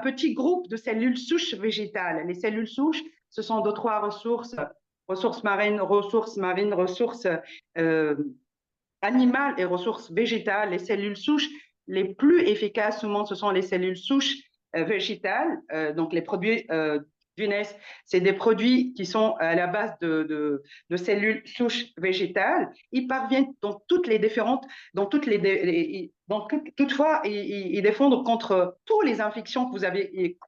petit groupe de cellules souches végétales. Les cellules souches, ce sont de trois ressources, ressources marines, ressources animales et ressources végétales. Les cellules souches les plus efficaces au monde, ce sont les cellules souches végétales, donc les produits d'UNES, c'est des produits qui sont à la base de cellules souches végétales. Ils parviennent dans toutes les différentes, dans toutes toutefois, ils défendent contre toutes les infections que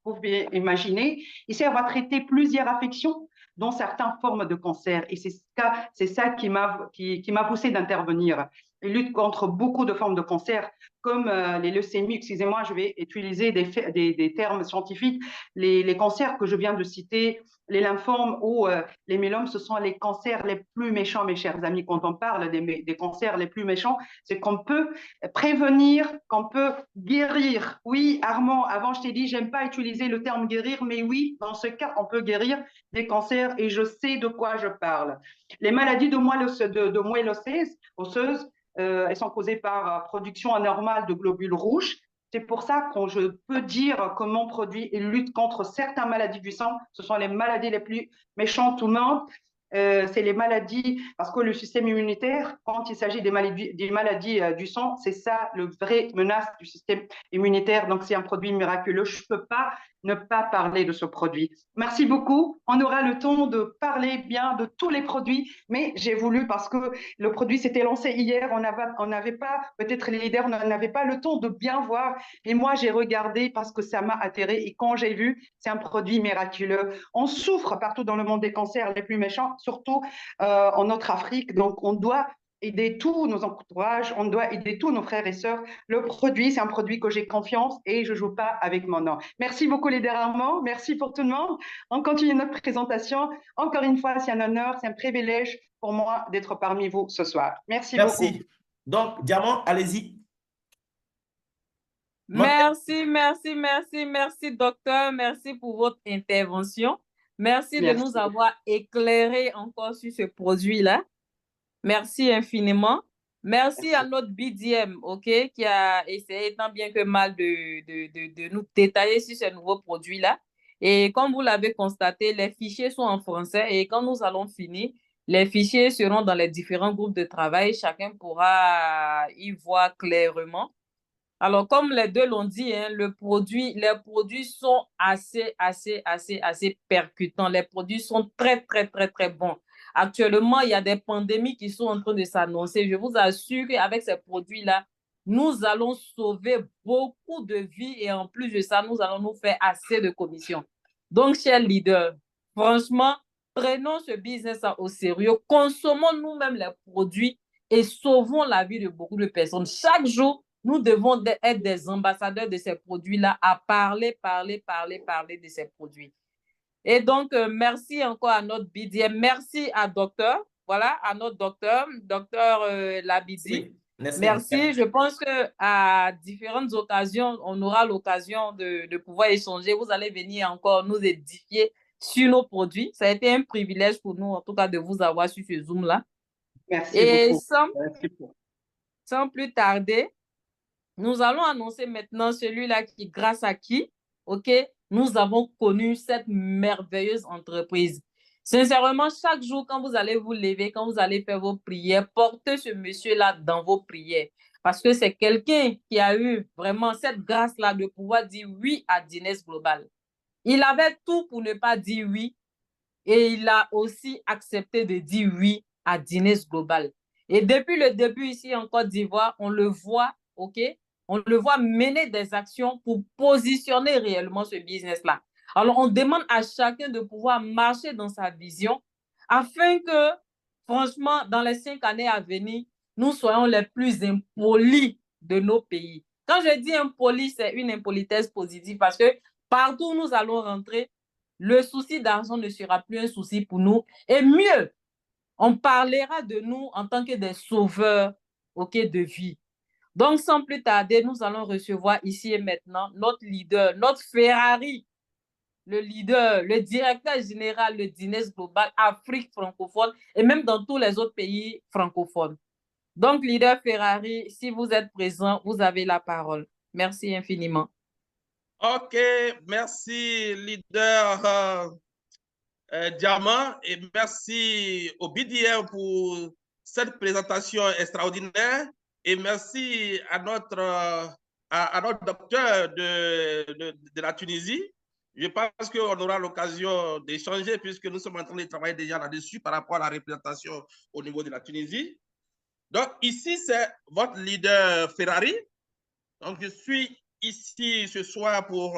vous pouvez imaginer. Ils servent à traiter plusieurs affections dont certaines formes de cancer. Et c'est ça qui m'a poussé d'intervenir. Ils luttent contre beaucoup de formes de cancer, comme les leucémies, excusez-moi, je vais utiliser des termes scientifiques. Les cancers que je viens de citer, les lymphomes ou les myélomes, ce sont les cancers les plus méchants, mes chers amis. Quand on parle des cancers les plus méchants, c'est qu'on peut prévenir, qu'on peut guérir. Oui, Armand, avant je t'ai dit, j'aime pas utiliser le terme guérir, mais oui, dans ce cas, on peut guérir des cancers et je sais de quoi je parle. Les maladies de moelle osseuse, elles sont causées par production anormale de globules rouges. C'est pour ça que je peux dire que mon produit lutte contre certaines maladies du sang. Ce sont les maladies les plus méchantes au monde. C'est les maladies, parce que le système immunitaire, quand il s'agit des maladies du sang, c'est ça le vrai menace du système immunitaire. Donc, c'est un produit miraculeux. Je ne peux pas ne pas parler de ce produit. Merci beaucoup. On aura le temps de parler bien de tous les produits, mais j'ai voulu, parce que le produit s'était lancé hier, on n'avait pas, peut-être les leaders n'avaient pas le temps de bien voir, et moi j'ai regardé parce que ça m'a atterré, et quand j'ai vu, c'est un produit miraculeux. On souffre partout dans le monde des cancers les plus méchants, surtout en notre Afrique, donc on doit aider tous nos entourages, on doit aider tous nos frères et sœurs. Le produit, c'est un produit que j'ai confiance et je ne joue pas avec mon nom. Merci beaucoup les Armand, merci pour tout le monde. On continue notre présentation. Encore une fois, c'est un honneur, c'est un privilège pour moi d'être parmi vous ce soir. Merci beaucoup. Merci. Donc, Diamant, allez-y. Merci, docteur. Merci pour votre intervention. Merci de nous avoir éclairé encore sur ce produit-là. Merci infiniment. Merci à notre BDM, OK, qui a essayé tant bien que mal de nous détailler sur ce nouveau produit-là. Et comme vous l'avez constaté, les fichiers sont en français et quand nous allons finir, les fichiers seront dans les différents groupes de travail. Chacun pourra y voir clairement. Alors, comme les deux l'ont dit, hein, les produits sont assez percutants. Les produits sont très bons. Actuellement, il y a des pandémies qui sont en train de s'annoncer. Je vous assure qu'avec ces produits-là, nous allons sauver beaucoup de vies et en plus de ça, nous allons nous faire assez de commissions. Donc, chers leaders, franchement, prenons ce business au sérieux, consommons nous-mêmes les produits et sauvons la vie de beaucoup de personnes. Chaque jour, nous devons être des ambassadeurs de ces produits-là, à parler de ces produits. Et donc, merci encore à notre BDM. Merci à docteur, voilà, à notre docteur Labidi. Oui, merci. Je pense qu'à différentes occasions, on aura l'occasion de pouvoir échanger. Vous allez venir encore nous édifier sur nos produits. Ça a été un privilège pour nous, en tout cas, de vous avoir sur ce Zoom-là. Merci beaucoup. Sans plus tarder, nous allons annoncer maintenant celui-là qui, grâce à qui, OK, nous avons connu cette merveilleuse entreprise. Sincèrement, chaque jour, quand vous allez vous lever, quand vous allez faire vos prières, portez ce monsieur-là dans vos prières. Parce que c'est quelqu'un qui a eu vraiment cette grâce-là de pouvoir dire oui à Dines Global. Il avait tout pour ne pas dire oui et il a aussi accepté de dire oui à Dines Global. Et depuis le début ici en Côte d'Ivoire, on le voit, OK, on le voit mener des actions pour positionner réellement ce business-là. Alors, on demande à chacun de pouvoir marcher dans sa vision afin que, franchement, dans les 5 années à venir, nous soyons les plus impolis de nos pays. Quand je dis impoli, c'est une impolitesse positive parce que partout où nous allons rentrer, le souci d'argent ne sera plus un souci pour nous. Et mieux, on parlera de nous en tant que des sauveurs, OK, de vie. Donc, sans plus tarder, nous allons recevoir ici et maintenant notre leader, notre Ferrari, le leader, le directeur général de Dines Global Afrique francophone et même dans tous les autres pays francophones. Donc, leader Ferrari, si vous êtes présent, vous avez la parole. Merci infiniment. OK, merci, leader Diamant, et merci au BDM pour cette présentation extraordinaire, et merci à notre docteur de la Tunisie. Je pense qu'on aura l'occasion d'échanger puisque nous sommes en train de travailler déjà là-dessus par rapport à la représentation au niveau de la Tunisie. Donc ici, c'est votre leader Ferrari. Donc je suis ici ce soir pour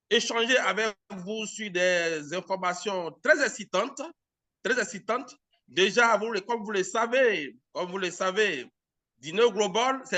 échanger avec vous sur des informations très excitantes, très excitantes. Déjà, comme vous le savez, Dino Global, c'est